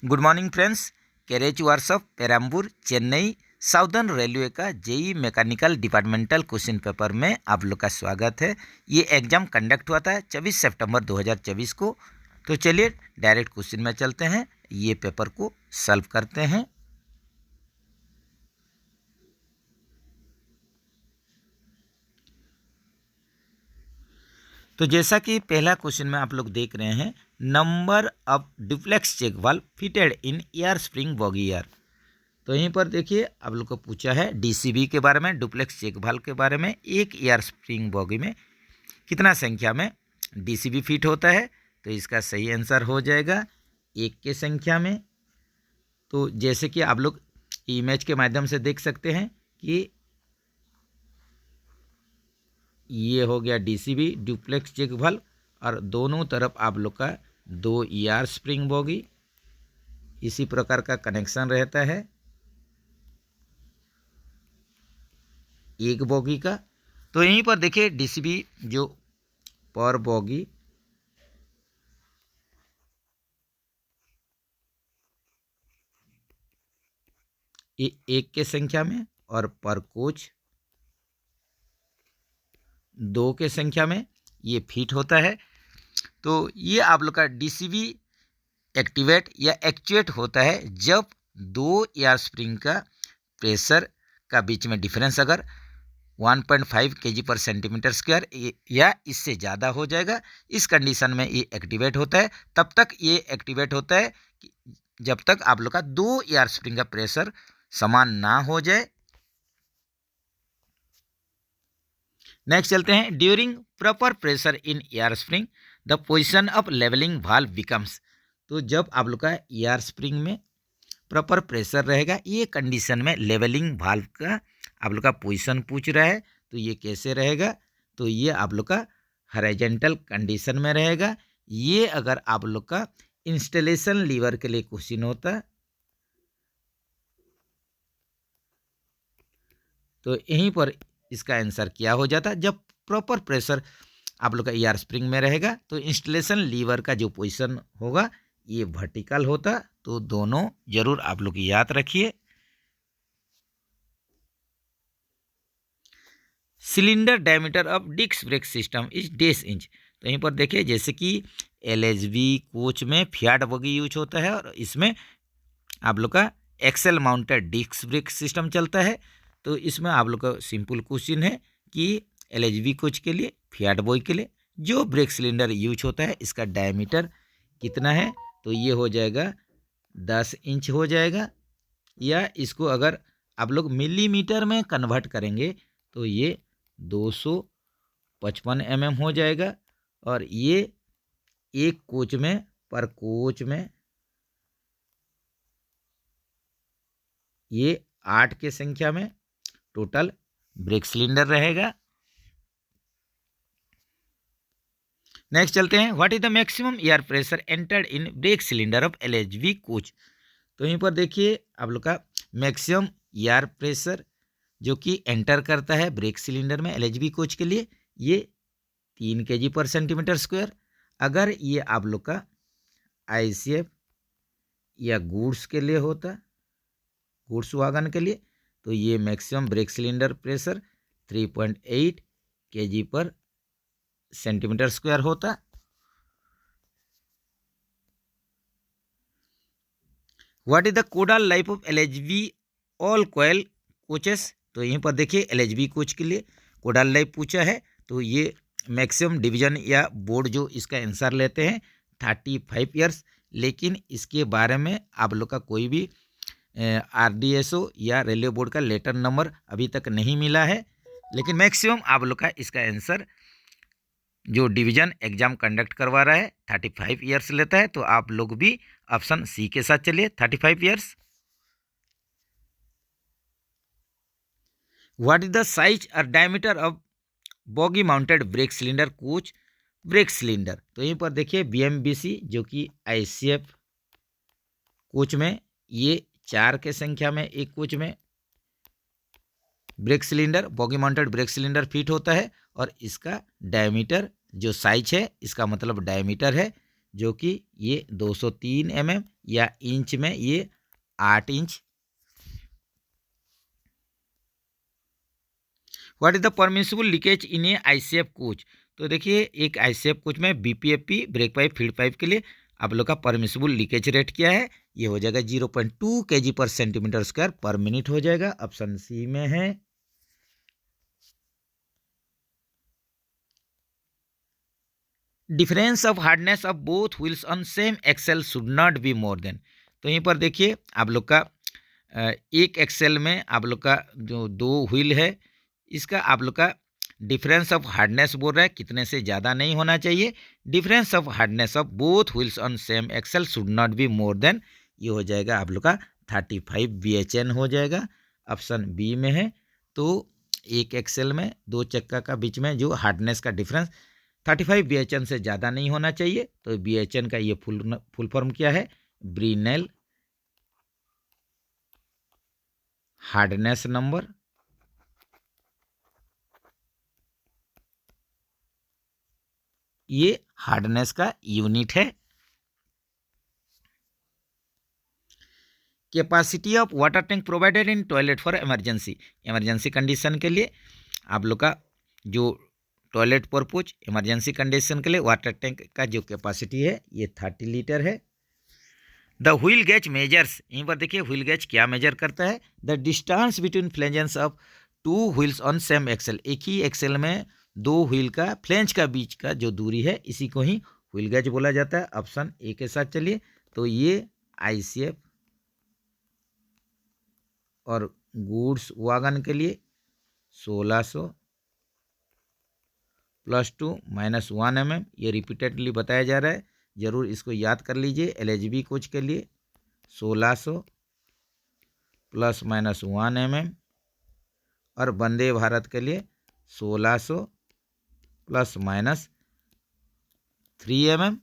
Good morning friends. Carriage workshop Perambur Chennai southern railway का JE mechanical departmental question paper में आप लोग का स्वागत है। ये एग्ज़ाम कंडक्ट हुआ था 24 सितंबर 2024 को। तो चलिए डायरेक्ट क्वेश्चन में चलते हैं, ये पेपर को सॉल्व करते हैं। तो जैसा कि पहला क्वेश्चन में आप लोग देख रहे हैं, number of duplex check valve fitted in air spring bogie air. तो यहीं पर देखिए आप लोग को पूछा है डीसीबी के बारे में, डुप्लेक्स चेक वाल्व के बारे में। एक एयर स्प्रिंग बॉगी में कितना संख्या में डीसीबी फिट होता है, तो इसका सही आंसर हो जाएगा एक के संख्या में। तो जैसे कि आप लोग इमेज के माध्यम से देख सकते हैं कि ये हो गया डीसीबी डुप्लेक्स चेक वाल्व, और दोनों तरफ आप लोग का दो एयर स्प्रिंग बॉगी, इसी प्रकार का कनेक्शन रहता है एक बॉगी का। तो यहीं पर देखिए डीसीबी जो पर बॉगी ये एक के संख्या में और पर कोच दो के संख्या में ये फिट होता है। तो ये आप लोग का डीसीबी एक्टिवेट या एक्चुएट होता है जब दो एयर स्प्रिंग का प्रेशर का बीच में डिफरेंस अगर 1.5 kg पर सेंटीमीटर स्क्वायर या इससे ज़्यादा हो जाएगा। इस कंडीशन में ये एक्टिवेट होता है। तब तक ये एक्टिवेट होता है जब तक आप लोग का दो एयर स्प्रिंग का प्रेशर समान ना हो जाए। नेक्स्ट चलते हैं, during proper pressure in air spring the position of levelling valve becomes. तो जब आप लोग का एयर स्प्रिंग में प्रॉपर प्रेशर रहेगा, ये कंडीशन में लेवलिंग वाल्व का आप लोग का पोजीशन पूछ रहा है, तो ये कैसे रहेगा। तो ये आप लोग का हॉरिजॉन्टल कंडीशन में रहेगा। ये अगर आप लोग का इंस्टॉलेशन लीवर के लिए क्वेश्चन होता तो यहीं पर इसका आंसर क्या हो जाता, जब प्रॉपर प्रेशर आप लोग का एयर स्प्रिंग में रहेगा तो इंस्टॉलेशन लीवर का जो पोजीशन होगा ये वर्टिकल होता। तो दोनों जरूर आप लोग याद रखिए। Cylinder diameter of disc brake system is dash inch. तो यहीं पर देखिए जैसे कि एलएचबी कोच में फियाट बॉगी यूज होता है और इसमें आप लोग का axle mounted disc brake system चलता है। तो इसमें आप लोग का सिंपल क्वेश्चन है कि एलएचबी कोच के लिए फियाट बॉगी के लिए जो ब्रेक सिलेंडर यूज होता है इसका डायमीटर कितना है, तो ये हो जाएगा 10 इंच हो जाएगा। या इसको अगर आप लोग मिलीमीटर में कन्वर्ट करेंगे तो ये 255 mm हो जाएगा। और ये एक कोच में पर कोच में ये 8 के संख्या में टोटल ब्रेक सिलेंडर रहेगा। नेक्स्ट चलते हैं, what is the maximum air pressure entered in brake cylinder of LHB coach. तो यहीं पर देखिए आप लोग का मैक्सिमम एयर प्रेशर जो कि एंटर करता है ब्रेक सिलेंडर में एलएचबी कोच के लिए ये 3 kg पर सेंटीमीटर स्क्वायर। अगर ये आप लोग का आईसीएफ या गुड्स के लिए होता, गुड्स वागन के लिए, तो ये maximum brake cylinder pressure 3.8 kg पर सेंटीमीटर स्क्वायर होता। What is the codal life of LHB all coil coaches. तो यहीं पर देखिए एलएचबी कोच के लिए कोडाल लाइफ पूछा है, तो ये मैक्सिमम डिवीजन या बोर्ड जो इसका आंसर लेते हैं 35 ईयर्स। लेकिन इसके बारे में आप लोग का कोई भी आरडीएसओ या रेलवे बोर्ड का लेटर नंबर अभी तक नहीं मिला है। लेकिन मैक्सिमम आप लोग का इसका आंसर जो डिवीजन एग्जाम कंडक्ट करवा रहा है 35 ईयर्स लेता है। तो आप लोग भी ऑप्शन सी के साथ चलिए 35 years. What is the size और diameter of bogie mounted brake cylinder coach brake cylinder. तो यहीं पर देखिए बीएमबीसी जो कि आईसीएफ कोच में ये 4 के संख्या में एक कोच में brake cylinder boggy mounted brake cylinder fit होता है। और इसका डायमीटर जो साइज है इसका मतलब डायमीटर है जो कि ये 203 mm या इंच में ये 8 inch. What is the permissible leakage in A ICF coach. तो देखिए एक आईसीएफ कोच में बीपीएफपी ब्रेक पाइप फीड पाइप के लिए आप लोग का परमिसिबल लीकेज रेट क्या है, ये हो जाएगा 0.2 kg पर सेंटीमीटर स्क्वायर पर मिनट हो जाएगा। ऑप्शन सी में है। Difference of hardness of both wheels on same axle should not be more than. तो यहीं पर देखिए आप लोग का एक एक्सेल में आप लोग का जो 2 व्हील है इसका आप लोग का डिफरेंस ऑफ हार्डनेस बोल रहा है कितने से ज़्यादा नहीं होना चाहिए। Difference of hardness of both wheels on same axle should not be more than, ये हो जाएगा आप लोग का 35 BHN हो जाएगा। ऑप्शन बी में है। तो एक एक्सेल में 2 चक्का का बीच में जो हार्डनेस का डिफरेंस 35 BHN से ज़्यादा नहीं होना चाहिए। तो BHN का ये फुल फॉर्म क्या है, ब्रिनेल हार्डनेस नंबर। ये हार्डनेस का यूनिट है। Capacity of water tank provided in toilet for emergency condition के लिए आप लोग का जो टॉयलेट परपोज इमरजेंसी कंडीशन के लिए वाटर टैंक का जो कैपेसिटी है ये 30 लीटर है। द व्हील गेज मेजर्स, यहीं पर देखिए व्हील गेज क्या मेजर करता है, the distance between flanges of 2 wheels on same axle. एक ही एक्सेल में 2 व्हील का फ्लेंज का बीच का जो दूरी है इसी को ही व्हील गेज बोला जाता है। ऑप्शन ए के साथ चलिए। तो ये आईसीएफ और गुड्स वागन के लिए 1600 +2 -1 mm, ये रिपीटेडली बताया जा रहा है, जरूर इसको याद कर लीजिए। एलएचबी कोच के लिए 1600 ±1 mm और वंदे भारत के लिए 1600 ±3 mm।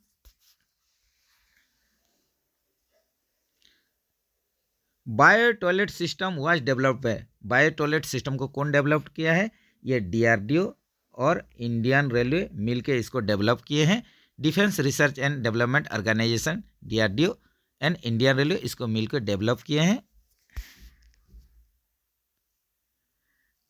Bio toilet system was developed by, bio toilet system को कौन डेवलप किया है, ये डीआरडीओ और इंडियन रेलवे मिलके इसको डेवलप किए हैं। Defence research and development organisation DRDO and Indian railway इसको मिलकर डेवलप किए हैं।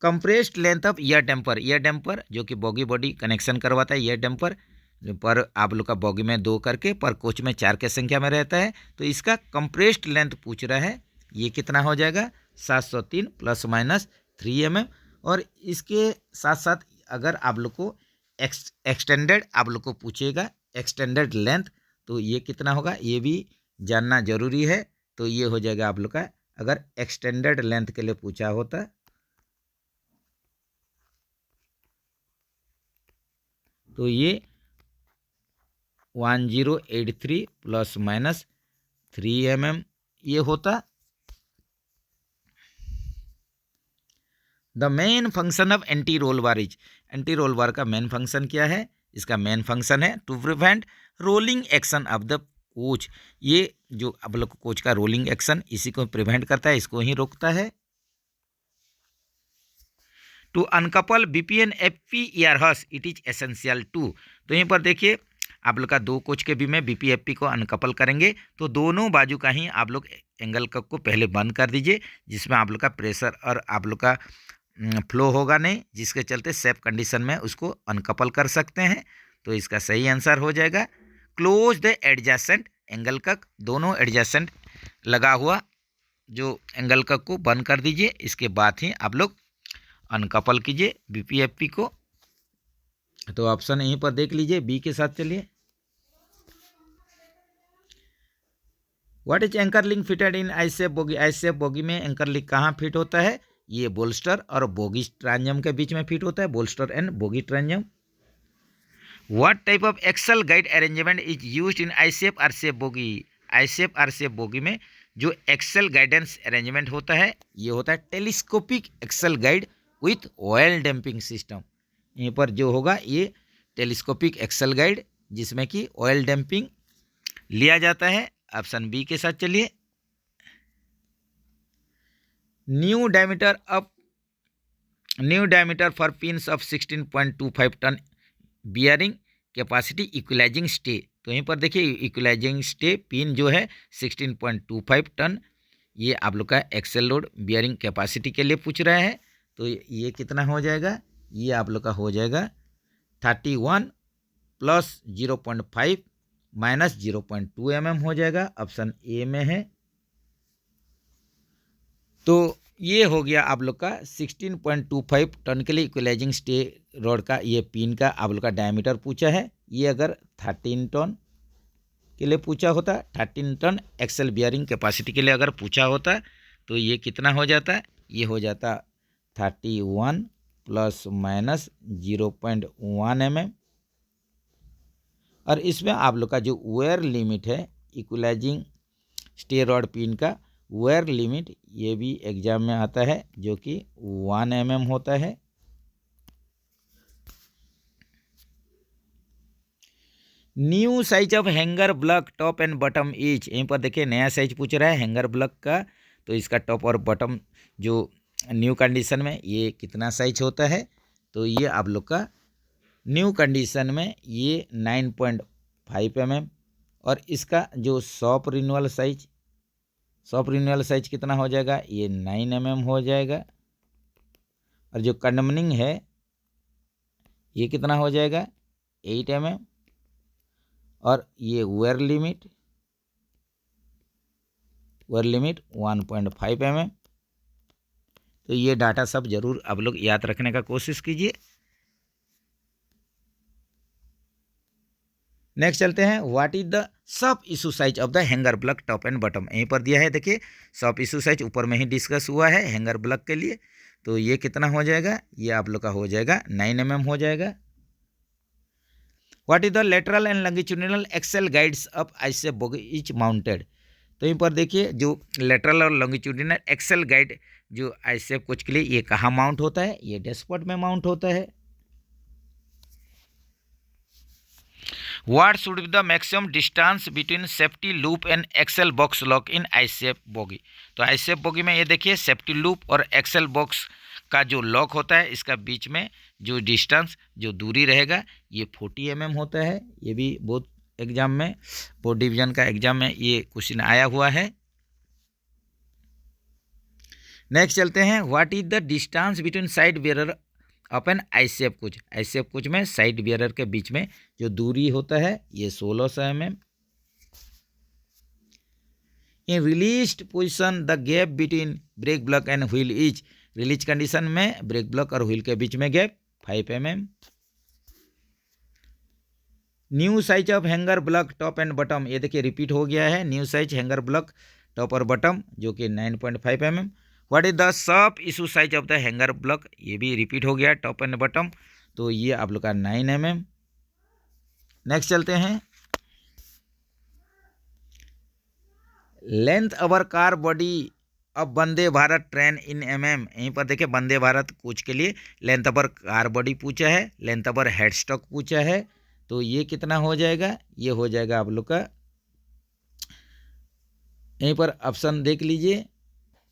Compressed length of yaw damper जो कि बॉगी बॉडी कनेक्शन करवाता है, ईयर डैम्पर पर आप लोग का बॉगी में 2 करके पर कोच में 4 के संख्या में रहता है। तो इसका कंप्रेस्ड लेंथ पूछ रहा है, ये कितना हो जाएगा 703 ±3 mm। और इसके साथ साथ अगर आप लोग को एक्सटेंडेड आप लोग को पूछेगा एक्सटेंडेड लेंथ, तो ये कितना होगा ये भी जानना जरूरी है। तो ये हो जाएगा आप लोग का, अगर एक्सटेंडेड लेंथ के लिए पूछा होता तो ये 1083 ±3 mm ये होता। The main function of anti roll bar is, anti roll bar का मेन फंक्शन क्या है, इसका मेन फंक्शन है to prevent rolling action of the coach. ये जो आप लोग कोच का रोलिंग एक्शन इसी को प्रिवेंट करता है, इसको ही रोकता है। To uncouple BPN FP air hoses it is essential to. तो यहीं पर देखिए आप लोग का 2 कोच के भी में बीपीएफपी को अनकपल करेंगे तो दोनों बाजू का ही आप लोग एंगल कप को पहले बंद कर दीजिए, जिसमें आप लोग का प्रेशर और आप लोग का फ्लो होगा नहीं, जिसके चलते सेफ कंडीशन में उसको अनकपल कर सकते हैं। तो इसका सही आंसर हो जाएगा क्लोज द एडजेसेंट एंगल कक, दोनों एडजेसेंट लगा हुआ जो एंगल कक को बंद कर दीजिए, इसके बाद ही आप लोग अनकपल कीजिए बीपीएफपी को। तो ऑप्शन यहीं पर देख लीजिए बी के साथ चलिए। What is anchor link fitted in ICF bogie, ICF bogie में एंकर लिंक कहाँ फिट होता है, ये बोल्स्टर और बोगी ट्रांजम के बीच में फिट होता है, bolster and bogie transom. What type of axle guide arrangement is used in ICF RCF bogie, ICF RCF bogie में जो एक्सल गाइडेंस अरेंजमेंट होता है ये होता है telescopic axle guide with oil damping system. यहीं पर जो होगा ये टेलीस्कोपिक एक्सल गाइड जिसमें कि ऑयल डैम्पिंग लिया जाता है। ऑप्शन बी के साथ चलिए। New diameter for pins of 16.25 ton bearing capacity equalising stay, तो यहीं पर देखिए इक्विलाइजिंग स्टे पिन जो है 16.25 टन, ये आप लोग का एक्सेल लोड बियरिंग कैपेसिटी के लिए पूछ रहा है। तो ये कितना हो जाएगा, ये आप लोग का हो जाएगा 31 प्लस 0.5 माइनस 0.2 mm हो जाएगा, ऑप्शन ए में है। तो ये हो गया आप लोग का 16.25 टन के लिए इक्विलाइजिंग स्टे रॉड का ये पिन का आप लोग का डायमीटर पूछा है। ये अगर 13 टन के लिए पूछा होता, 13 टन एक्सेल बियरिंग कैपेसिटी के लिए अगर पूछा होता, तो ये कितना हो जाता, ये हो जाता 31 प्लस माइनस 0.1 mm। और इसमें आप लोग का जो वेयर लिमिट है इक्विलाइजिंग स्टे रॉड पिन का वेयर लिमिट, ये भी एग्जाम में आता है, जो कि 1 mm होता है। New size of hanger block top and bottom etch, यहीं पर देखिए नया साइज पूछ रहा है हैंगर ब्लॉक का, तो इसका टॉप और बॉटम जो न्यू कंडीशन में ये कितना साइज होता है, तो ये आप लोग का न्यू कंडीशन में ये 9.5 mm। और इसका जो शॉप रिन्यूअल साइज कितना हो जाएगा, ये 9 mm हो जाएगा। और जो कंडमनिंग है ये कितना हो जाएगा, 8 mm। और ये वेयर लिमिट 1.5 mm। तो ये डाटा सब जरूर आप लोग याद रखने का कोशिश कीजिए। नेक्स्ट चलते हैं, what is the sub issue size of the hanger block top and bottom, यहीं पर दिया है देखिए सब इशू साइज ऊपर में ही डिस्कस हुआ है हैंगर ब्लॉक के लिए। तो ये कितना हो जाएगा, ये आप लोग का हो जाएगा 9 mm हो जाएगा। What is the lateral and longitudinal axle guides of ICF bogie each mounted, तो यहीं पर देखिए जो लेटरल और लॉन्गिट्यूडिनल एक्सेल गाइड जो आईसेफ कोच के लिए ये कहाँ माउंट होता है, ये डैशबोर्ड में माउंट होता है। What should be the maximum distance between safety loop and axle box lock in ICF bogie, तो आईसेफ बोगी में ये देखिए सेफ्टी लूप और एक्सेल बॉक्स का जो लॉक होता है इसका बीच में जो डिस्टेंस जो दूरी रहेगा ये 40 mm होता है। ये भी बहुत एग्जाम में बोर्ड डिवीजन का एग्जाम में ये क्वेश्चन आया हुआ है। नेक्स्ट चलते हैं, what is the distance between side bearer upon ICF coach में साइड बियरर के बीच में जो दूरी होता है ये 1600 mm। In released position the gap between brake block and wheel is, release condition में ब्रेक ब्लॉक और व्हील के बीच में gap 5 mm। New size of hanger block top and bottom, ये देखिए रिपीट हो गया है new size hanger block top और बॉटम जो कि 9.5 mm। What is the sub issue size of the hanger block, ये भी रिपीट हो गया टॉप एंड बॉटम, तो ये आप लोग का 9 mm। नेक्स्ट चलते हैं, लेंथ अवर कार बॉडी अब Vande Bharat train in mm, यहीं पर देखिए वंदे भारत कोच के लिए लेंथ अवर कार बॉडी पूछा है, लेंथ अवर हेड स्टॉक पूछा है, तो ये कितना हो जाएगा, ये हो जाएगा आप लोग का यहीं पर ऑप्शन देख लीजिए,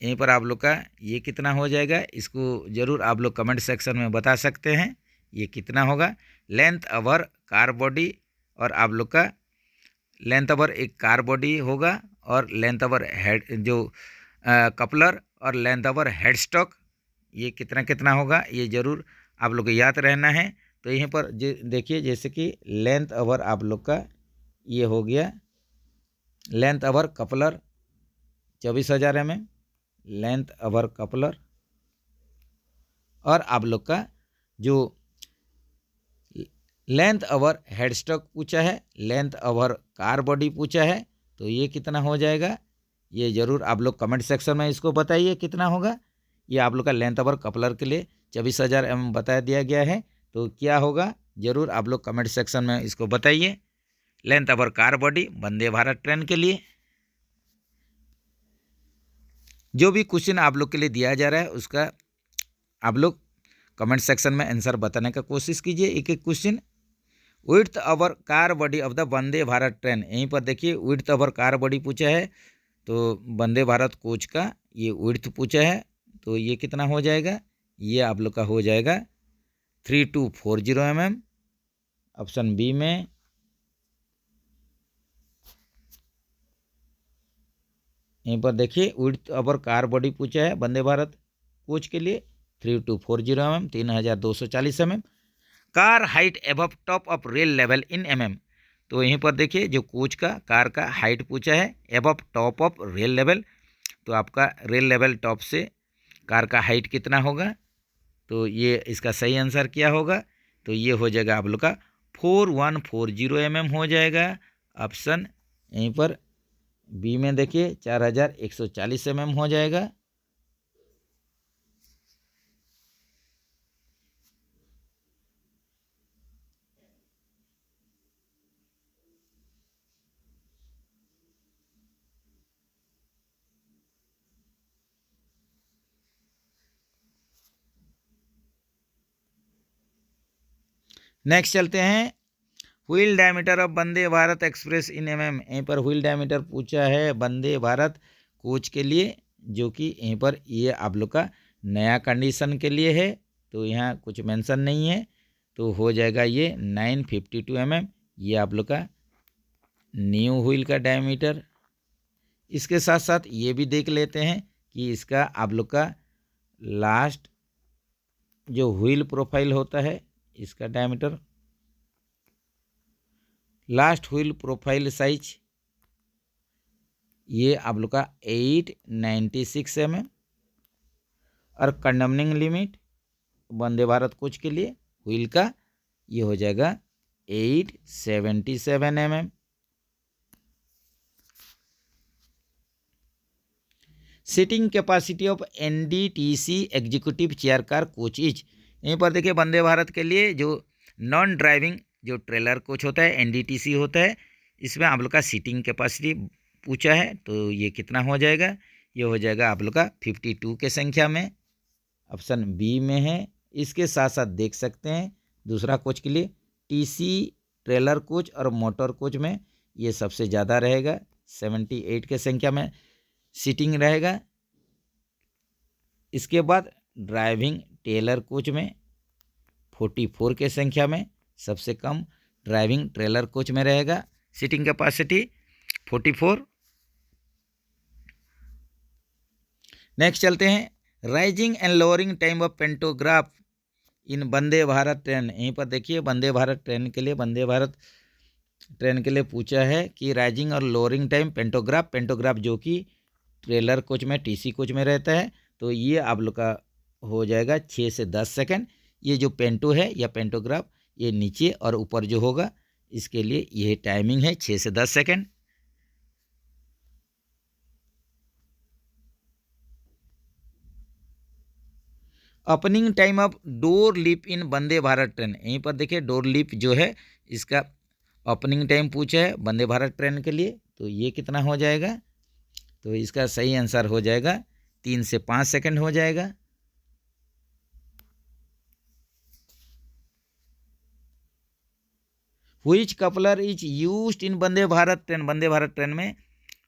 यहीं पर आप लोग का ये कितना हो जाएगा, इसको ज़रूर आप लोग कमेंट सेक्शन में बता सकते हैं ये कितना होगा। लेंथ अवर कार बॉडी और आप लोग का लेंथ अवर एक कार बॉडी होगा और लेंथ अवर हेड जो कपलर और लेंथ अवर हेड स्टॉक ये कितना कितना होगा, ये ज़रूर आप लोग को याद रहना है। तो यहीं पर देखिए जैसे कि लेंथ अवर आप लोग का ये हो गया, लेंथ अवर कपलर 24,000 mm, लेंथ अवर कपलर और आप लोग का जो लेंथ अवर हेड स्टॉक पूछा है, लेंथ अवर कार बॉडी पूछा है, तो ये कितना हो जाएगा, ये ज़रूर आप लोग कमेंट सेक्शन में इसको बताइए कितना होगा। ये आप लोग का लेंथ अवर कपलर के लिए 24,000 mm बता दिया गया है, तो क्या होगा ज़रूर आप लोग कमेंट सेक्शन में इसको बताइए। लेंथ अवर car body Vande Bharat train के लिए जो भी क्वेश्चन आप लोग के लिए दिया जा रहा है उसका आप लोग कमेंट सेक्शन में आंसर बताने का कोशिश कीजिए एक एक question. Width our car body of the Vande Bharat train, यहीं पर देखिए विड्थ अवर कार बॉडी पूछा है, तो वंदे भारत कोच का ये विड्थ पूछा है, तो ये कितना हो जाएगा, ये आप लोग का हो जाएगा 3240 mm। ऑप्शन बी में। यहीं पर देखिए विड्थ ओवर कार बॉडी पूछा है वंदे भारत कोच के लिए 3240 mm, 3240 mm। Car height above top of rail level in mm। तो यहीं पर देखिए जो कोच का कार का हाइट पूछा है above top of rail level, तो आपका रेल लेवल टॉप से कार का हाइट कितना होगा, तो ये इसका सही आंसर क्या होगा, तो ये हो जाएगा आप लोग का 4140 mm हो जाएगा। ऑप्शन यहीं पर बी में देखिए 4140 mm हो जाएगा। नेक्स्ट चलते हैं, wheel diameter of Vande Bharat express in mm। यहीं पर व्हील डायमीटर पूछा है वंदे भारत कोच के लिए, जो कि यहीं पर ये आप लोग का नया कंडीशन के लिए है, तो यहाँ कुछ मेंशन नहीं है, तो हो जाएगा ये 952 mm। ये आप लोग का न्यू व्हील का डायमीटर। इसके साथ साथ ये भी देख लेते हैं कि इसका आप लोग का लास्ट जो व्हील प्रोफाइल होता है इसका diameter, last wheel profile size ये आप लोग का 896 mm। और condemning limit Vande Bharat coach के लिए व्हील का ये हो जाएगा 877 mm। Seating capacity of NDTC executive chair car coach is. यहीं पर देखिए वंदे भारत के लिए जो नॉन ड्राइविंग जो ट्रेलर कोच होता है एनडीटीसी होता है, इसमें आप लोग का सीटिंग कैपेसिटी पूछा है, तो ये कितना हो जाएगा, ये हो जाएगा आप लोग का 52 के संख्या में। ऑप्शन बी में है। इसके साथ साथ देख सकते हैं दूसरा कोच के लिए टीसी ट्रेलर कोच और मोटर कोच में ये सबसे ज़्यादा रहेगा, 78 के संख्या में सीटिंग रहेगा। इसके बाद ड्राइविंग ट्रेलर कोच में 44 के संख्या में सबसे कम ड्राइविंग ट्रेलर कोच में रहेगा सीटिंग कैपेसिटी 44। नेक्स्ट चलते हैं, rising and lowering time of pantograph in Vande Bharat train. यहीं पर देखिए वंदे भारत ट्रेन के लिए, वंदे भारत ट्रेन के लिए पूछा है कि राइजिंग और लोअरिंग टाइम पेंटोग्राफ, पेंटोग्राफ जो कि ट्रेलर कोच में टीसी कोच में रहता है, तो ये आप लोग का हो जाएगा 6 से 10 सेकंड। ये जो पेंटो है या पेंटोग्राफ ये नीचे और ऊपर जो होगा इसके लिए यह टाइमिंग है 6 से 10 second. Opening time of door lip in Vande Bharat train. यहीं पर देखिए डोर लिप जो है इसका ओपनिंग टाइम पूछा है वंदे भारत ट्रेन के लिए, तो ये कितना हो जाएगा, तो इसका सही आंसर हो जाएगा 3 से 5 सेकंड हो जाएगा। Which coupler is used in Vande Bharat train. Vande Bharat train में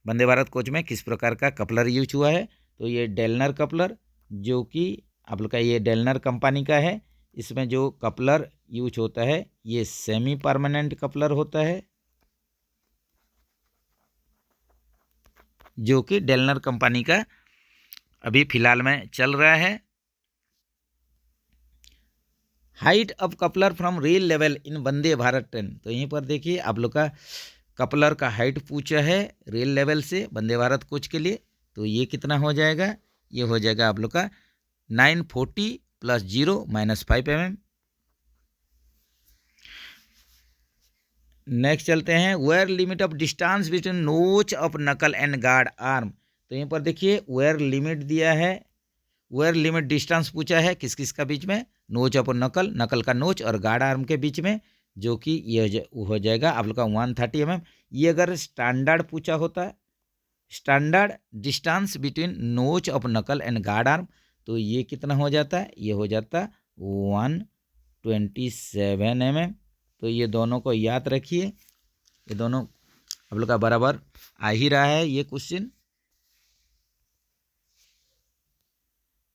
वंदे भारत कोच में किस प्रकार का कपलर यूज हुआ है, तो ये डेलनर कपलर, जो कि आप लोग का ये डेलनर कंपनी का है। इसमें जो कपलर यूज होता है ये सेमी परमानेंट कपलर होता है, जो कि डेलनर कंपनी का अभी फिलहाल में चल रहा है। Height of coupler from rail level in Vande Bharat train. तो यहीं पर देखिए आप लोग का कपलर का हाइट पूछा है रेल लेवल से वंदे भारत कोच के लिए, तो ये कितना हो जाएगा, ये हो जाएगा आप लोग का 940 + 0 - 5 mm। नेक्स्ट चलते हैं, wear limit of distance between notch of knuckle and guard arm. तो यहीं पर देखिए वेयर लिमिट दिया है, वेयर लिमिट डिस्टेंस पूछा है किस किस का बीच में, नोच ऑफ नकल, नकल का नोच और गार्ड आर्म के बीच में, जो कि ये हो जाएगा आप लोग का 130 mm। ये अगर स्टैंडर्ड पूछा होता है, standard distance between notch of knuckle and guard arm, तो ये कितना हो जाता है, ये हो जाता 127 mm। तो ये दोनों को याद रखिए, ये दोनों आप लोग का बराबर आ ही रहा है ये क्वेश्चन।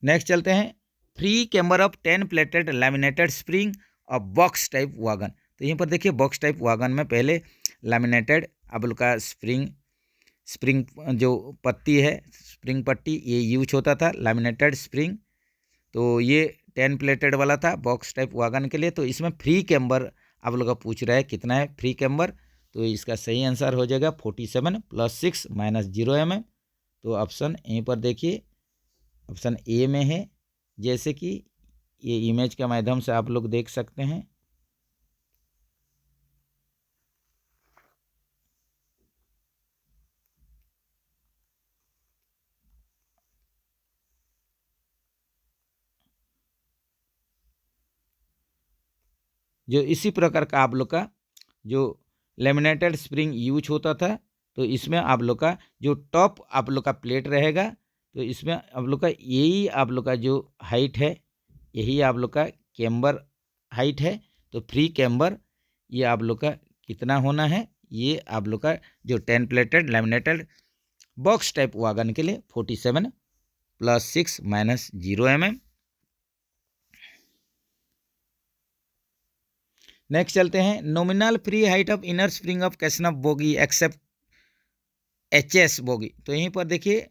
नेक्स्ट चलते हैं, free camber of 10 plated laminated spring of box type wagon. तो यहाँ पर देखिए बॉक्स टाइप वागन में पहले लैमिनेटेड आप लोग का स्प्रिंग जो पत्ती है, स्प्रिंग पट्टी, ये यूज होता था, लैमिनेटेड स्प्रिंग। तो ये 10 प्लेटेड वाला था बॉक्स टाइप वागन के लिए। तो इसमें फ्री कैम्बर आप लोग का पूछ रहा है कितना है फ्री कैम्बर, तो इसका सही आंसर हो जाएगा 47 + 6 - 0 mm। तो ऑप्शन यहीं पर देखिए ऑप्शन ए में है, जैसे कि ये इमेज के माध्यम से आप लोग देख सकते हैं। जो इसी प्रकार का आप लोग का जो लेमिनेटेड स्प्रिंग यूज होता था, तो इसमें आप लोग का जो टॉप आप लोग का प्लेट रहेगा, तो इसमें आप लोग का यही आप लोग का जो हाइट है, यही आप लोग का कैम्बर हाइट है। तो फ्री कैम्बर ये आप लोग का कितना होना है, ये आप लोग का जो 10 plated laminated box type wagon के लिए 47 + 6 - 0 mm। नेक्स्ट चलते हैं, nominal free height of inner spring of Casnub bogie except HS bogie. तो यहीं पर देखिए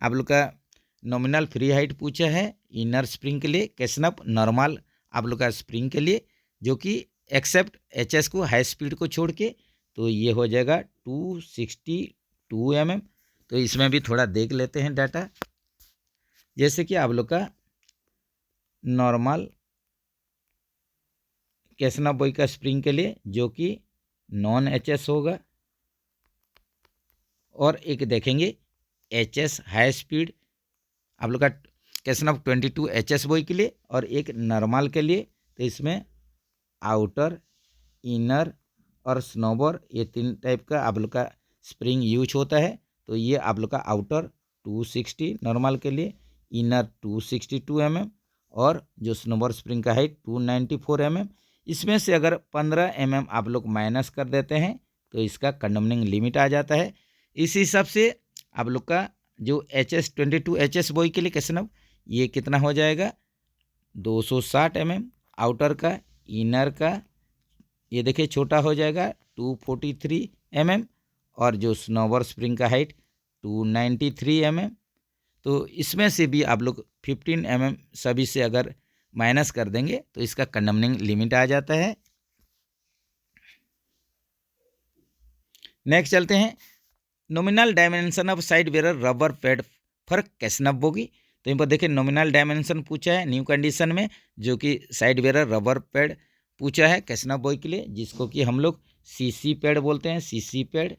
आप लोग का नॉमिनल फ्री हाइट पूछा है इनर स्प्रिंग के लिए, कैसनफ नॉर्मल आप लोग का स्प्रिंग के लिए, जो कि एक्सेप्ट एचएस को हाई स्पीड को छोड़ के, तो ये हो जाएगा 262 mm। तो इसमें भी थोड़ा देख लेते हैं डाटा, जैसे कि आप लोग का नॉर्मल कैसनफ बॉय का स्प्रिंग के लिए जो कि नॉन एचएस होगा, और एक देखेंगे एचएस हाई स्पीड आप लोग का कैसनफ 22 एचएस बॉय के लिए, और एक नॉर्मल के लिए। तो इसमें आउटर, इनर और स्नोबर, ये 3 टाइप का आप लोग का स्प्रिंग यूज होता है। तो ये आप लोग का आउटर 260 नॉर्मल के लिए, इनर 262 mm, और जो स्नोबर स्प्रिंग का हाइट 294 mm। इसमें से अगर 15 mm आप लोग माइनस कर देते हैं तो इसका कंडमनिंग लिमिट आ जाता है। इस हिसाब से आप लोग का जो HS22 HS बॉय के लिए कैसनफ ये कितना हो जाएगा 260 mm आउटर का, इनर का ये देखिए छोटा हो जाएगा 243 mm, और जो स्नोबर स्प्रिंग का हाइट 293 mm। तो इसमें से भी आप लोग 15 mm सभी से अगर माइनस कर देंगे तो इसका कंडमनिंग लिमिट आ जाता है। नेक्स्ट चलते हैं, nominal dimension of side bearer rubber pad for casnub bogie. तो यहाँ पर देखिए नॉमिनल डायमेंशन पूछा है न्यू कंडीशन में, जो कि साइड बेरर रबर पैड पूछा है कैसनफ बॉय के लिए, जिसको कि हम लोग सीसी पैड बोलते हैं, सीसी पैड,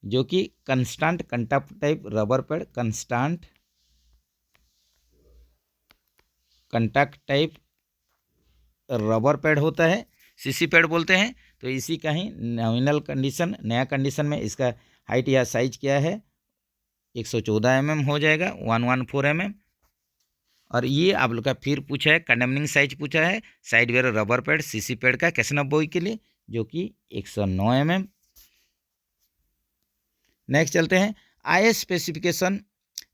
जो कि constant contact type rubber pad, constant contact type rubber pad होता है, सीसी पैड बोलते हैं। तो इसी का ही नॉमिनल कंडीशन, नया कंडीशन में इसका हाइट या साइज क्या है 114 mm हो जाएगा, 114 mm। और ये आप लोग का फिर पूछा है कंडमनिंग साइज पूछा है side wear rubber pad CC pad का कैसनफ बॉय के लिए, जो कि 109 mm। नेक्स्ट चलते हैं, IS specification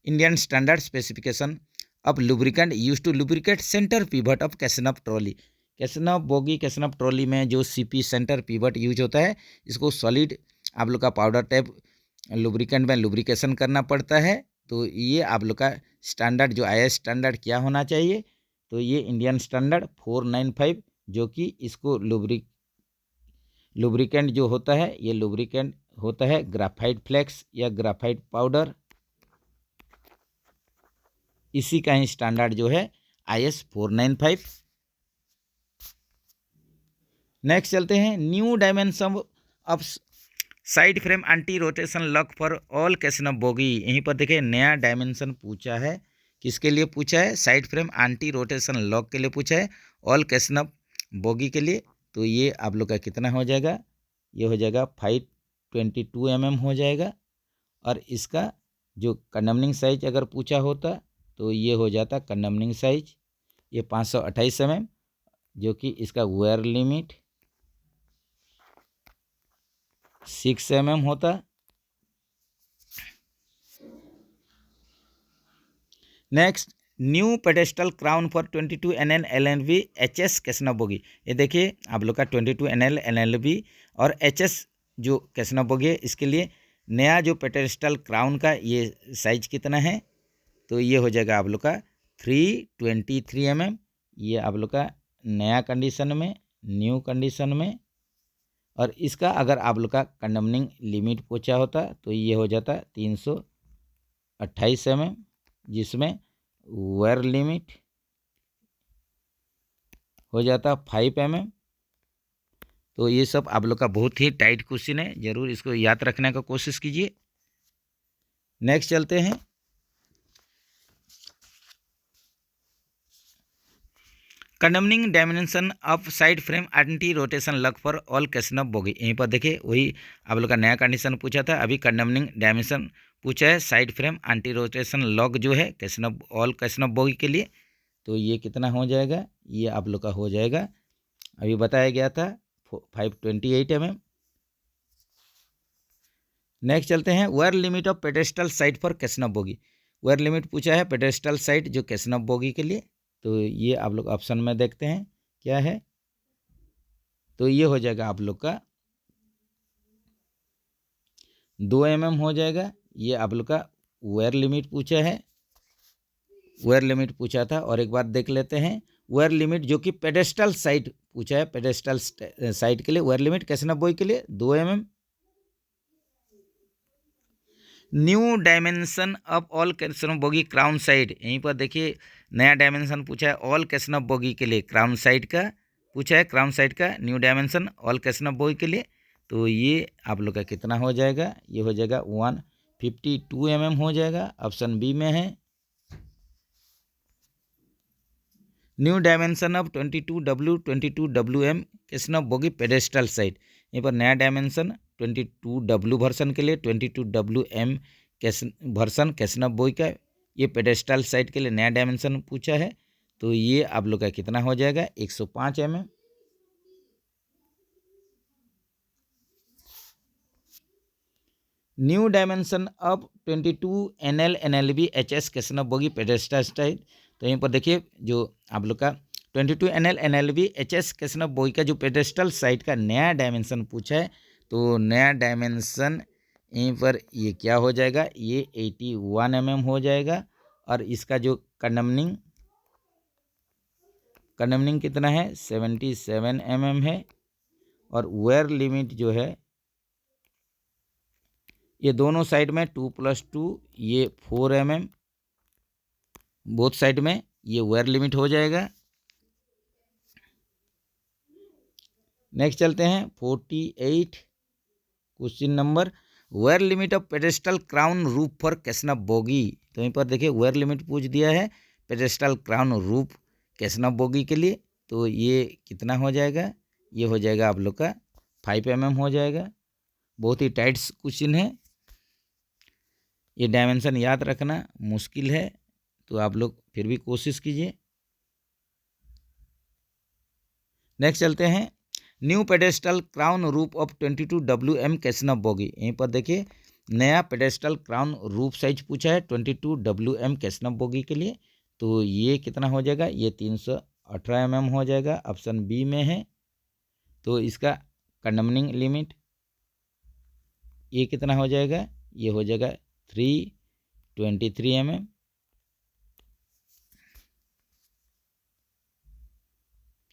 Indian standard specification of lubricant use to lubricate centre pivot of casnub trolley. Casnub bogie casnub trolley में जो CP सेंटर पिवट यूज होता है, इसको सॉलिड आप लोग का पाउडर टाइप लुब्रिकेंट में लुब्रिकेशन करना पड़ता है। तो ये आप लोग का स्टैंडर्ड जो IS स्टैंडर्ड क्या होना चाहिए, तो ये इंडियन स्टैंडर्ड 495, जो कि इसको लुब्रिकेंट जो होता है, ये लुब्रिकेंट होता है ग्राफाइट फ्लेक्स या ग्राफाइट पाउडर, इसी का ही स्टैंडर्ड जो है IS 495। नेक्स्ट चलते हैं, new dimension of side frame anti rotation lock for all casnub bogie. यहीं पर देखिए नया डायमेंशन पूछा है, किसके लिए पूछा है, side frame anti rotation lock के लिए पूछा है, ऑल कैसनफ बोगी के लिए। तो ये आप लोग का कितना हो जाएगा, ये हो जाएगा 522 mm हो जाएगा। और इसका जो कंडमनिंग साइज अगर पूछा होता तो ये हो जाता कंडमनिंग साइज ये 528 mm, जो कि इसका वेयर लिमिट 6 mm होता। Next, new pedestal crown for 22 NL LNV HS casnub bogie. ये देखिए आप लोग का 22 NL LNV और HS जो कैसनव बोगी है, इसके लिए नया जो पेडेस्टल क्राउन का ये साइज कितना है, तो ये हो जाएगा आप लोग का 323 mm। ये आप लोग का नया कंडीशन में, न्यू कंडीशन में। और इसका अगर आप लोग का कंडमनिंग लिमिट पूछा होता तो ये हो जाता 328 mm, जिसमें वेयर लिमिट हो जाता 5 mm। तो ये सब आप लोग का बहुत ही टाइट क्वेश्चन है, जरूर इसको याद रखने का कोशिश कीजिए। नेक्स्ट चलते हैं। Condemning dimension of side frame anti rotation lug for all casnub bogie. यहीं पर देखिए वही आप लोग का नया कंडीशन पूछा था, अभी कंडमनिंग डायमेंशन पूछा है side frame anti rotation log जो है कैसनव ऑल कैसनव बोगी के लिए। तो ये कितना हो जाएगा, ये आप लोग का हो जाएगा, अभी बताया गया था 528 mm। नेक्स्ट चलते हैं। Wear limit of pedestal side for casnub bogie. Wear limit पूछा है पेडेस्टल साइड जो कैसनव बोगी के लिए, तो ये आप लोग ऑप्शन में देखते हैं क्या है। तो ये हो जाएगा आप लोग का 2 mm हो जाएगा। ये आप लोग का वेयर लिमिट पूछा है, वेयर लिमिट पूछा था। और एक बार देख लेते हैं वेयर लिमिट जो कि पेडेस्टल साइड पूछा है, पेडेस्टल साइड के लिए वेयर लिमिट कैसनव बोगी के लिए 2 mm। New dimension of all casnub bogie crown side, यहीं पर देखिए नया डायमेंशन पूछा है ऑल कैसनव बोगी के लिए, क्राउन साइड का पूछा है, क्राउन साइड का new dimension all casnub bogie के लिए। तो ये आप लोग का कितना हो जाएगा, ये हो जाएगा 152 mm हो जाएगा, ऑप्शन बी में है। New dimension of 22W casnub bogie pedestal side, यहीं पर नया डायमेंशन 22W वर्सन के लिए 22WM वर्सन कैसनव बोगी का, ये पेडेस्टल साइड के लिए नया डायमेंशन पूछा है। तो ये आप लोग का कितना हो जाएगा 105 mm। New dimension of 22 NL NLB HS casnub bogie pedestal side, तो यहीं पर देखिए जो आप लोग का 22 NL NLB HS casnub bogie का जो पेडेस्टल साइड का नया डायमेंशन पूछा है, तो नया डायमेंशन यहीं पर ये क्या हो जाएगा, ये 81 mm हो जाएगा। और इसका जो कंडमनिंग कितना है 77 mm है। और वेयर लिमिट जो है ये दोनों साइड में 2+2 ये 4 mm, बोथ साइड में ये वेयर लिमिट हो जाएगा। नेक्स्ट चलते हैं 48 question number. Wear limit of pedestal crown roof for casnub bogie, तो यहीं पर देखिए वेयर लिमिट पूछ दिया है pedestal crown roof casnub bogie के लिए। तो ये कितना हो जाएगा, ये हो जाएगा आप लोग का 5 mm हो जाएगा। बहुत ही टाइट क्वेश्चन है, ये डायमेंशन याद रखना मुश्किल है, तो आप लोग फिर भी कोशिश कीजिए। नेक्स्ट चलते हैं। New pedestal crown roof of 22WM casnub bogie, यहीं पर देखिए नया पेडेस्टल क्राउन रूफ साइज पूछा है 22WM कैसनव बोगी के लिए। तो ये कितना हो जाएगा, ये 318 mm हो जाएगा, ऑप्शन बी में है। तो इसका कंडमनिंग लिमिट ये कितना हो जाएगा, ये हो जाएगा 323 mm।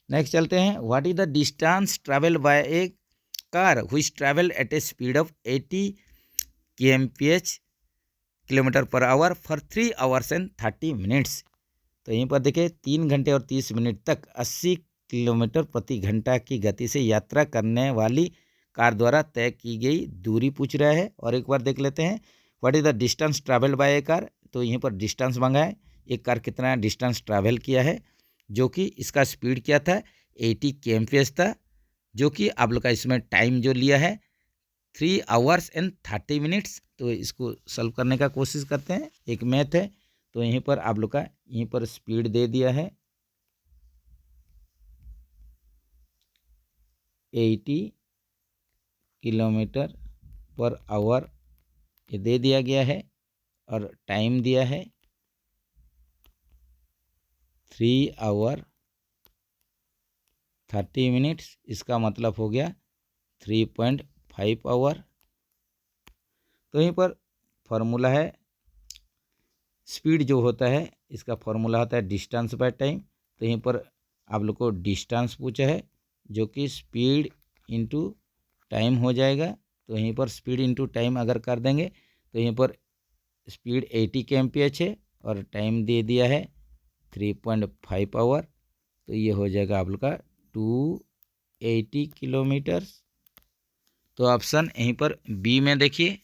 नेक्स्ट चलते हैं। What is the distance travel by A car which travel at A speed of 80 kmph kilometre per hour for 3 hours and 30 minutes। तो यहीं पर देखिए 3 घंटे और 30 मिनट तक 80 किलोमीटर प्रति घंटा की गति से यात्रा करने वाली कार द्वारा तय की गई दूरी पूछ रहा है। और एक बार देख लेते हैं what is the distance travel by A car, तो यहीं पर डिस्टेंस मांगा है, एक कार कितना डिस्टेंस ट्रैवल किया है, जो कि इसका स्पीड क्या था 80 kmph था, जो कि आप लोग का इसमें टाइम जो लिया है 3 hours and 30 minutes। तो इसको सॉल्व करने का कोशिश करते हैं, एक मैथ है। तो यहीं पर आप लोग का यहीं पर स्पीड दे दिया है 80 किलोमीटर पर आवर, ये दे दिया गया है, और टाइम दिया है 3 आवर 30 मिनट्स, इसका मतलब हो गया 3.5 आवर। तो यहीं पर फॉर्मूला है, स्पीड जो होता है इसका फॉर्मूला होता है डिस्टेंस बाय टाइम। तो यहीं पर आप लोग को डिस्टेंस पूछा है जो कि स्पीड इनटू टाइम हो जाएगा। तो यहीं पर स्पीड इनटू टाइम अगर कर देंगे तो यहीं पर स्पीड 80 kmph है और टाइम दे दिया है 3.5 आवर। तो ये हो जाएगा आप लोग का 280 किलोमीटर्स। तो ऑप्शन यहीं पर बी में देखिए,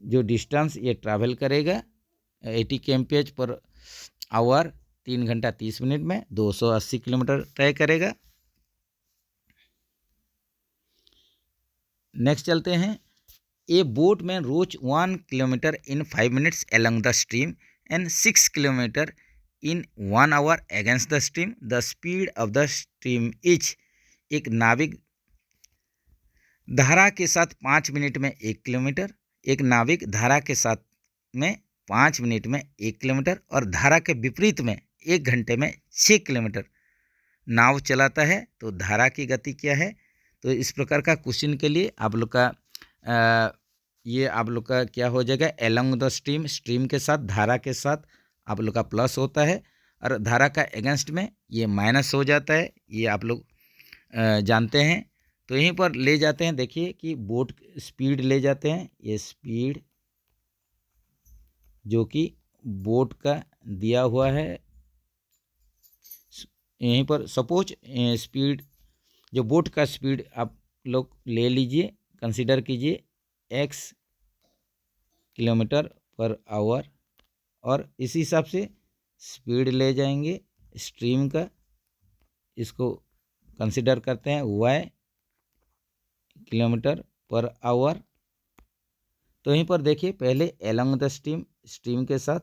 जो डिस्टेंस ये ट्रैवल करेगा 80 kmph पर आवर 3 घंटा 30 मिनट में 280 किलोमीटर तय करेगा। नेक्स्ट चलते हैं। A boatman rows 1 kilometre in 5 minutes along the stream and 6 kilometre in 1 hour against the stream. The speed of the stream is. एक नाविक धारा के साथ 5 मिनट में 1 किलोमीटर, एक नाविक धारा के साथ में 5 मिनट में 1 किलोमीटर और धारा के विपरीत में 1 घंटे में 6 किलोमीटर नाव चलाता है, तो धारा की गति क्या है। तो इस प्रकार का क्वेश्चन के लिए आप लोग का ये आप लोग का क्या हो जाएगा, एलोंग द स्ट्रीम, स्ट्रीम के साथ धारा के साथ आप लोग का प्लस होता है और धारा का अगेंस्ट में ये माइनस हो जाता है, ये आप लोग जानते हैं। तो यहीं पर ले जाते हैं, देखिए कि बोट स्पीड ले जाते हैं, ये स्पीड जो कि बोट का दिया हुआ है, यहीं पर सपोज स्पीड जो बोट का स्पीड आप लोग ले लीजिए, कंसीडर कीजिए x किलोमीटर पर आवर और इसी हिसाब से स्पीड ले जाएंगे स्ट्रीम का, इसको कंसीडर करते हैं y किलोमीटर पर आवर। तो यहीं पर देखिए पहले एलोंग द स्ट्रीम, स्ट्रीम के साथ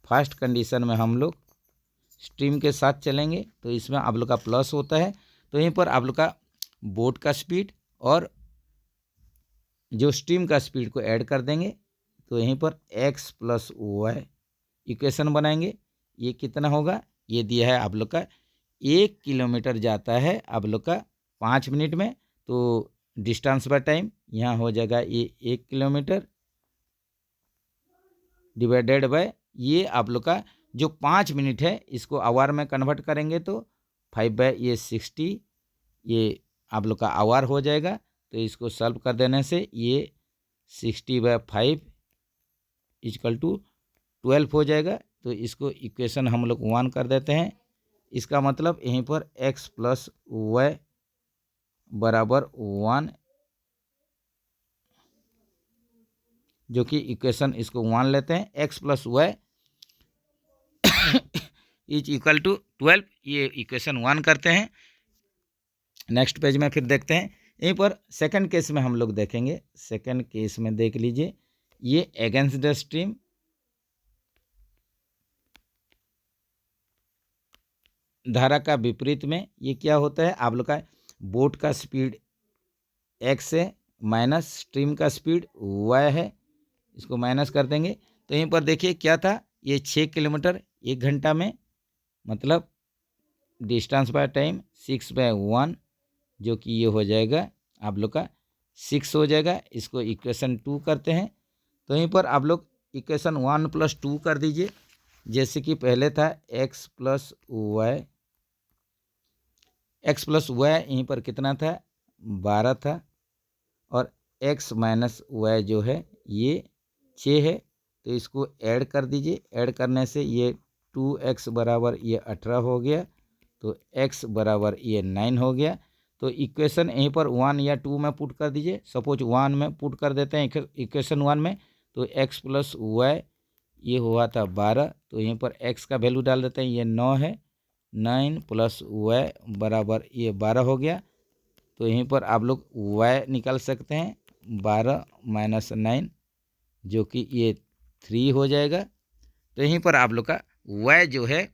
फर्स्ट कंडीशन में हम लोग स्ट्रीम के साथ चलेंगे तो इसमें आप लोग का प्लस होता है। तो यहीं पर आप लोग का बोट का स्पीड और जो स्ट्रीम का स्पीड को ऐड कर देंगे, तो यहीं पर x प्लस वाई इक्वेशन बनाएंगे। ये कितना होगा, ये दिया है आप लोग का 1 किलोमीटर जाता है आप लोग का 5 मिनट में, तो डिस्टेंस बाय टाइम यहाँ हो जाएगा ये 1 किलोमीटर डिवाइडेड बाय ये आप लोग का जो 5 मिनट है इसको आवर में कन्वर्ट करेंगे तो 5/60 ये आप लोग का आवर हो जाएगा। तो इसको सॉल्व कर देने से ये 60/5 इक्वल टू 12 हो जाएगा। तो इसको इक्वेशन हम लोग 1 कर देते हैं। इसका मतलब यहीं पर x प्लस वाई बराबर 1, जो कि इक्वेशन इसको 1 लेते हैं, x plus Y is equal to 12, ये इक्वेशन 1 करते हैं। नेक्स्ट पेज में फिर देखते हैं, यहीं पर सेकंड केस में हम लोग देखेंगे। सेकंड केस में देख लीजिए, ये अगेंस्ट द स्ट्रीम, धारा का विपरीत में ये क्या होता है, आप लोग का बोट का स्पीड x है माइनस स्ट्रीम का स्पीड y है, इसको माइनस कर देंगे। तो यहीं पर देखिए क्या था, ये 6 किलोमीटर 1 घंटा में, मतलब डिस्टेंस बाय टाइम 6/1, जो कि ये हो जाएगा आप लोग का 6 हो जाएगा। इसको इक्वेशन 2 करते हैं। तो यहीं पर आप लोग इक्वेशन 1 + 2 कर दीजिए, जैसे कि पहले था x plus Y, x plus Y यहीं पर कितना था 12 था, और x माइनस वाई जो है ये 6 है। तो इसको ऐड कर दीजिए, ऐड करने से ये 2x बराबर ये 18 हो गया, तो x बराबर ये 9 हो गया। तो इक्वेशन यहीं पर 1 या 2 में पुट कर दीजिए। सपोज 1 में पुट कर देते हैं इक्वेशन 1 में, तो x प्लस वाई ये हुआ था 12, तो यहीं पर x का वैल्यू डाल देते हैं, ये 9 है, 9 प्लस वाई बराबर ये 12 हो गया। तो यहीं पर आप लोग y निकाल सकते हैं, 12 माइनस 9 जो कि ये 3 हो जाएगा। तो यहीं पर आप लोग का y जो है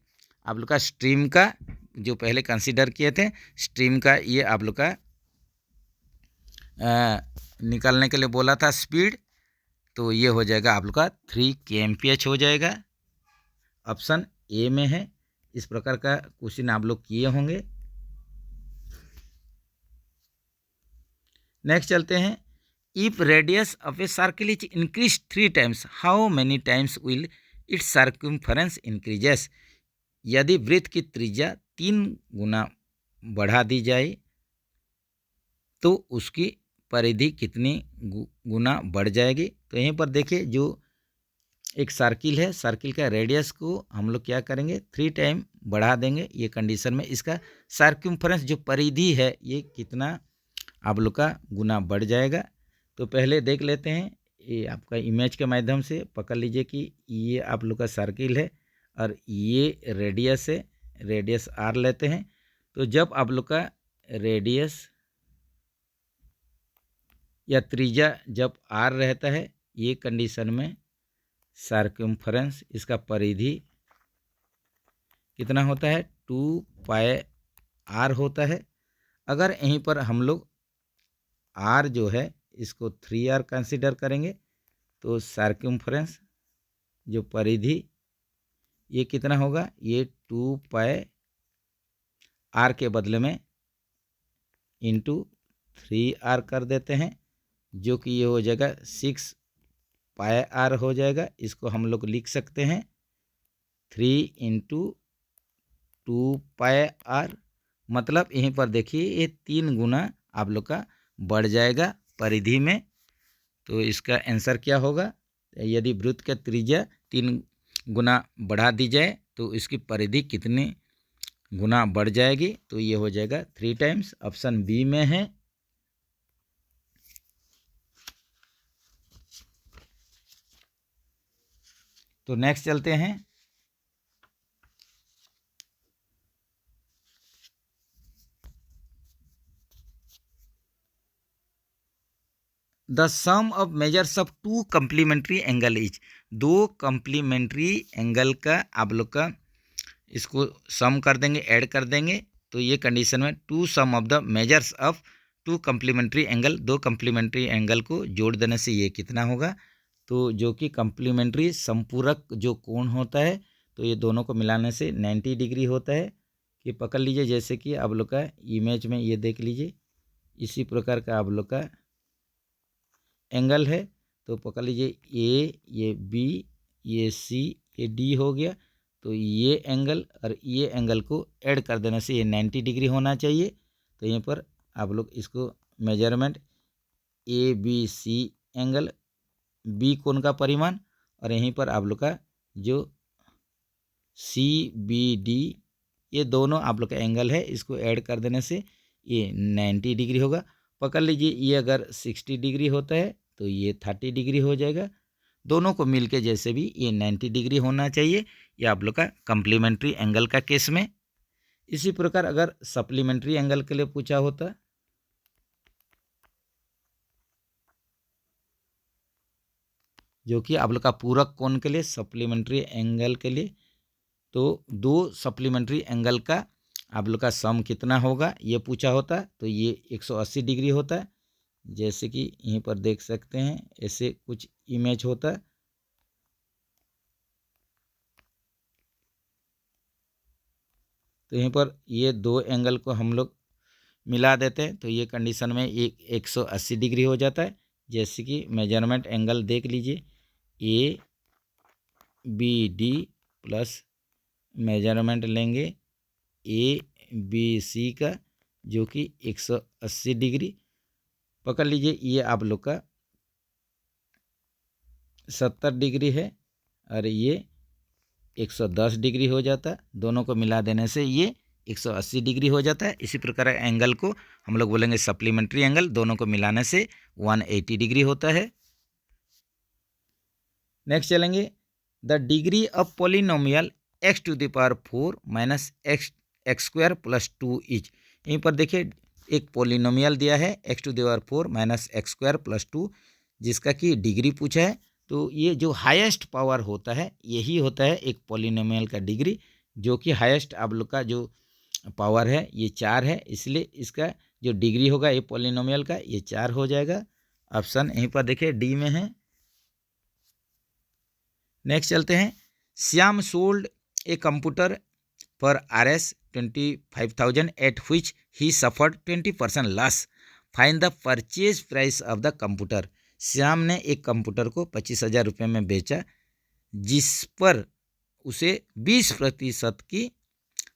आप लोग का स्ट्रीम का जो पहले कंसीडर किए थे, स्ट्रीम का ये आप लोग का निकालने के लिए बोला था स्पीड, तो ये हो जाएगा आप लोग का 3 kmph हो जाएगा। ऑप्शन ए में है। इस प्रकार का क्वेश्चन आप लोग किए होंगे। नेक्स्ट चलते हैं। If radius of a circle is increase 3 times, how many times will it's circumference increases. यदि वृत्त की त्रिज्या 3 गुना बढ़ा दी जाए तो उसकी परिधि कितनी गुना बढ़ जाएगी। तो यहीं पर देखिए, जो एक सर्किल है, सर्किल का रेडियस को हम लोग क्या करेंगे, 3 टाइम बढ़ा देंगे। ये कंडीशन में इसका सर्कम्फरेंस जो परिधि है ये कितना आप लोग का गुना बढ़ जाएगा। तो पहले देख लेते हैं, ये आपका इमेज के माध्यम से पकड़ लीजिए कि ये आप लोग का सर्किल है और ये रेडियस है, रेडियस आर लेते हैं। तो जब आप लोग का रेडियस या त्रिज्या जब आर रहता है, ये कंडीशन में सर्कम्फरेंस इसका परिधि कितना होता है, 2 पाई आर होता है। अगर यहीं पर हम लोग आर जो है इसको 3r कंसीडर करेंगे तो सर्कम्फरेंस जो परिधि ये कितना होगा, ये 2 पाई आर के बदले में इंटू 3r कर देते हैं, जो कि ये हो जाएगा 6 पाई आर हो जाएगा। इसको हम लोग लिख सकते हैं 3 इंटू 2 पाई आर। मतलब यहीं पर देखिए ये 3 गुना आप लोग का बढ़ जाएगा परिधि में। तो इसका आंसर क्या होगा, यदि वृत्त का त्रिज्या 3 गुना बढ़ा दी जाए तो इसकी परिधि कितनी गुना बढ़ जाएगी। तो ये हो जाएगा 3 टाइम्स। ऑप्शन बी में है। तो नेक्स्ट चलते हैं। The sum of measures of 2 complementary angle is. 2 complementary angle का आप लोग का इसको सम कर देंगे, ऐड कर देंगे। तो ये कंडीशन में 2 sum of the measures of 2 complementary angle, 2 complementary angle को जोड़ देने से ये कितना होगा। तो जो कि कम्प्लीमेंट्री संपूरक जो कोण होता है, तो ये दोनों को मिलाने से 90 डिग्री होता है। कि पकड़ लीजिए, जैसे कि आप लोग का इमेज में ये देख लीजिए, इसी प्रकार का आप लोग का एंगल है। तो पकड़ लीजिए ए, ये बी, ये सी, ये डी हो गया। तो ये एंगल और ये एंगल को ऐड कर देने से ये 90 डिग्री होना चाहिए। तो यहीं पर आप लोग इसको measurement A B C angle, B कोण का परिमाण, और यहीं पर आप लोग का जो सी बी डी, ये दोनों आप लोग का एंगल है, इसको ऐड कर देने से ये 90 डिग्री होगा। पकड़ लीजिए ये अगर 60 डिग्री होता है तो ये 30 डिग्री हो जाएगा। दोनों को मिलके जैसे भी ये 90 डिग्री होना चाहिए। ये आप लोग का कम्प्लीमेंट्री एंगल का केस में। इसी प्रकार अगर सप्लीमेंट्री एंगल के लिए पूछा होता, जो कि आप लोग का पूरक कोण के लिए, सप्लीमेंट्री एंगल के लिए, तो 2 सप्लीमेंट्री एंगल का आप लोग का सम कितना होगा ये पूछा होता। तो ये 180 डिग्री होता है। जैसे कि यहीं पर देख सकते हैं, ऐसे कुछ इमेज होता है। तो यहीं पर ये 2 एंगल को हम लोग मिला देते हैं तो ये कंडीशन में एक 180 डिग्री हो जाता है। जैसे कि मेजरमेंट एंगल देख लीजिए, A B D plus measurement लेंगे ए बी सी का, जो कि 180 डिग्री। पकड़ लीजिए ये आप लोग का 70 डिग्री है और ये 110 डिग्री हो जाता है। दोनों को मिला देने से ये 180 डिग्री हो जाता है। इसी प्रकार एंगल को हम लोग बोलेंगे सप्लीमेंट्री एंगल, दोनों को मिलाने से 180 डिग्री होता है। नेक्स्ट चलेंगे, the degree of polynomial x to the power 4 minus X square plus 2 is. यहीं पर देखिए एक पॉलिनोमियल दिया है x to the power 4 minus X square plus 2, जिसका कि डिग्री पूछा है। तो ये जो हाईएस्ट पावर होता है यही होता है एक पॉलिनोमियल का डिग्री, जो कि हाईएस्ट आप लोग का जो पावर है ये 4 है, इसलिए इसका जो डिग्री होगा ये पॉलिनोमियल का ये 4 हो जाएगा। ऑप्शन यहीं पर देखिए डी में है। नेक्स्ट चलते हैं। श्याम सोल्ड ए कंप्यूटर पर Rs 25,000 eight which he suffered 20% loss. Find the purchase price of the computer. Shyam ने एक कंप्यूटर को 25,000 रुपये में बेचा जिस पर उसे 20% की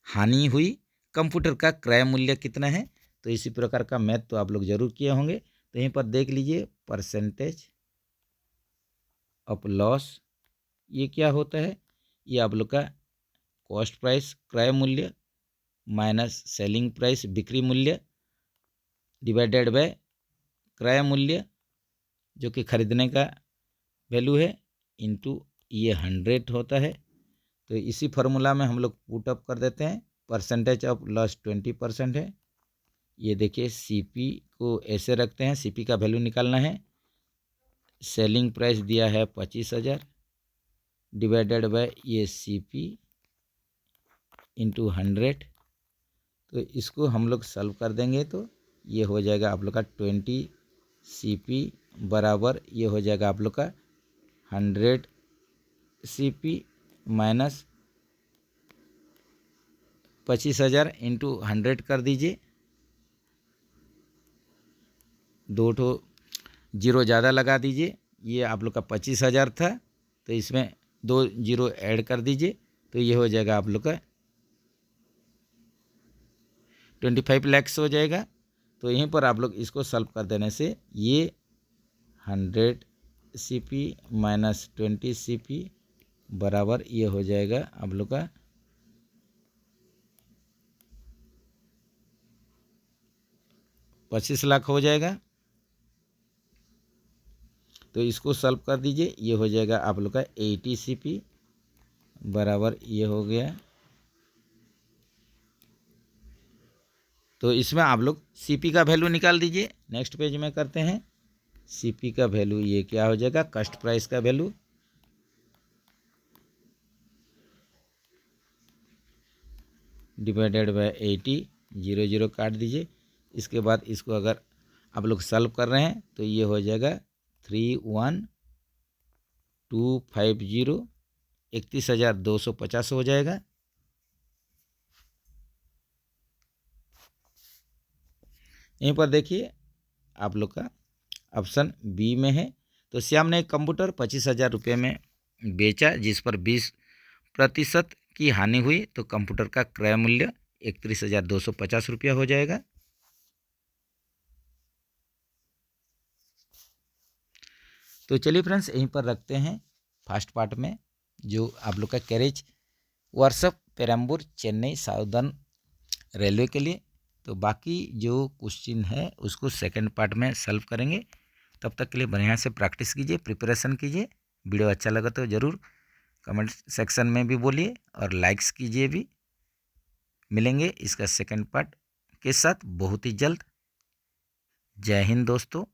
हानि हुई। कंप्यूटर का क्रय मूल्य कितना है? तो इसी प्रकार का मैथ तो आप लोग जरूर किए होंगे। तो यहीं पर देख लीजिए परसेंटेज ऑफ लॉस ये क्या होता है? ये आप लोग का कॉस्ट प्राइस क्रय मूल्य माइनस सेलिंग प्राइस बिक्री मूल्य डिवाइडेड बाय क्रय मूल्य जो कि खरीदने का वैल्यू है इनटू ये 100 होता है। तो इसी फार्मूला में हम लोग पुट अप कर देते हैं। परसेंटेज ऑफ लॉस 20% है। ये देखिए सीपी को ऐसे रखते हैं, सीपी का वैल्यू निकालना है। सेलिंग प्राइस दिया है 25,000 डिवाइडेड बाय ये सीपी इंटू 100। तो इसको हम लोग सॉल्व कर देंगे तो ये हो जाएगा आप लोग का 20 CP बराबर ये हो जाएगा आप लोग का 100 CP माइनस 25,000 इंटू 100 कर दीजिए। 2 ठो जीरो ज़्यादा लगा दीजिए। ये आप लोग का 25,000 था तो इसमें 2 जीरो ऐड कर दीजिए तो ये हो जाएगा आप लोग का 25 लाख हो जाएगा। तो यहीं पर आप लोग इसको सॉल्व कर देने से ये 100 CP माइनस 20 CP बराबर ये हो जाएगा आप लोग का 25 लाख हो जाएगा। तो इसको सॉल्व कर दीजिए। ये हो जाएगा आप लोग का 80 CP बराबर ये हो गया। तो इसमें आप लोग CP का वैल्यू निकाल दीजिए। नेक्स्ट पेज में करते हैं। CP का वैल्यू ये क्या हो जाएगा? कॉस्ट प्राइस का वैल्यू डिवाइडेड बाय 80, 0 0 काट दीजिए। इसके बाद इसको अगर आप लोग सॉल्व कर रहे हैं तो ये हो जाएगा 31,250 31,250 हो जाएगा। यहीं पर देखिए आप लोग का ऑप्शन बी में है। तो श्याम ने एक कंप्यूटर 25,000 रुपये में बेचा जिस पर 20% की हानि हुई। तो कंप्यूटर का क्रय मूल्य 31,250 रुपया हो जाएगा। तो चलिए फ्रेंड्स यहीं पर रखते हैं फर्स्ट पार्ट में जो आप लोग का carriage workshop Perambur Chennai southern railway के लिए। तो बाकी जो क्वेश्चन है उसको सेकंड पार्ट में सॉल्व करेंगे। तब तक के लिए बढ़िया से प्रैक्टिस कीजिए, प्रिपरेशन कीजिए। वीडियो अच्छा लगा तो ज़रूर कमेंट सेक्शन में भी बोलिए और लाइक्स कीजिए भी। मिलेंगे इसका सेकंड पार्ट के साथ बहुत ही जल्द। जय हिंद दोस्तों।